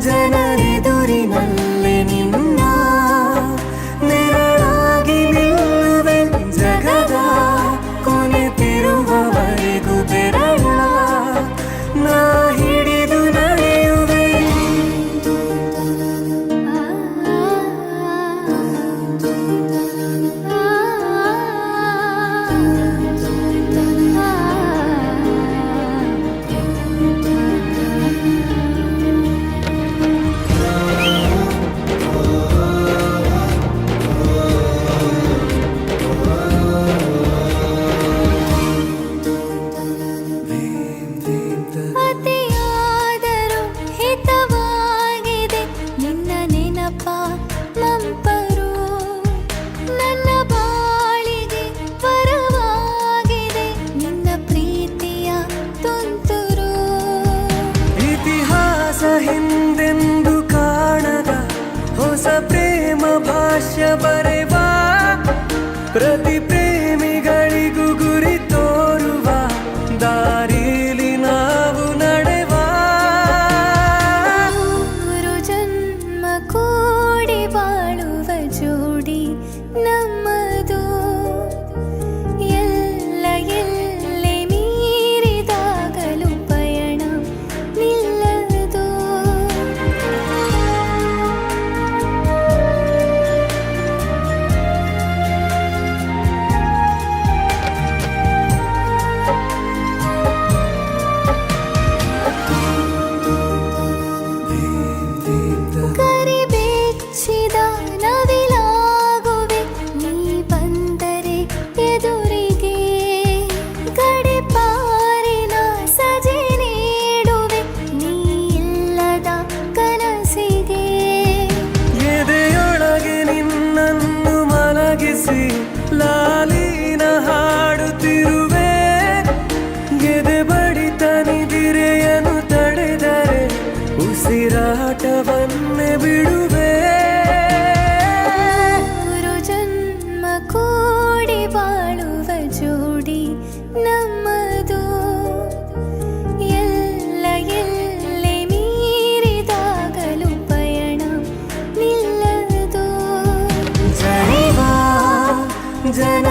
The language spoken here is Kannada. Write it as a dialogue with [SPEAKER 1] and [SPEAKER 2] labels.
[SPEAKER 1] ಜನರೆದುರಿನಲ್ಲಿ ನಿನ್ನ ನೆರಳಾಗಿ ನಿಲ್ಲುವೆ ಜಗದ ಕೊನೆತಿರುವವರೆಗೂ ಬೆರಳ ನಾ ಹಿಡಿದು ನಡೆಯುವೆ.
[SPEAKER 2] ಅತಿಯಾದರೂ ಹಿತವಾಗಿದೆ ನಿನ್ನ ನೆನಪ ಮಂಪರು, ನನ್ನ ಬಾಳಿಗೆ ವರವಾಗಿದೆ ನಿನ್ನ ಪ್ರೀತಿಯ ತುಂತುರು.
[SPEAKER 1] ಇತಿಹಾಸ ಹಿಂದೆಂದು ಕಾಣದ ಹೊಸ ಪ್ರೇಮ ಭಾಷ್ಯ ಬರೆವ ಪ್ರತಿ ಪ್ರೇಮಿಗಳಿಗೂ ಗುರಿ ತೋರುವ ದಾರಿಲಿ ನಾವು ನಡೆವ.
[SPEAKER 2] ಮೂರು ಜನ್ಮ ಕೂಡಿ ಬಾಳುವ ಜೋಡಿ ನಮ್ಮದು, ಎಲ್ಲ ಎಲ್ಲೆ ಮೀರಿದಾಗಲೂ ಪಯಣ ನಿಲ್ಲದು. ಕರಿಬೆಚ್ಚಿದ ನವಿಲಾಗುವೆ ನೀ ಬಂದರೆ ಎದುರಿಗೆ, ಗಡಿಪಾರಿನ ಸಜೆ ನೀಡುವೆ ನೀ ಇಲ್ಲದ ಕನಸಿಗೆ.
[SPEAKER 1] ಎದೆಯೊಳಗೆ ನಿನ್ನನ್ನು ಮಲಗಿಸಿ ಲಾಲಿನ ಹಾಡುತ್ತಿರುವೆ. ಎದೆ ಬಡಿತ ನಿದಿರೆಯನ್ನು ತಡೆದರೆ ಉಸಿರಾಟವನ್ನೇ ಬಿಡುವೆ.
[SPEAKER 2] ಮೂರು ಜನ್ಮ ಕೂಡಿ ಬಾಳುವ ಜೋಡಿ ನಮ್ಮದು, ಎಲ್ಲ ಎಲ್ಲೆ ಮೀರಿದಾಗಲೂ ಪಯಣ ನಿಲ್ಲದು.
[SPEAKER 1] ಜನಿವ ಜನ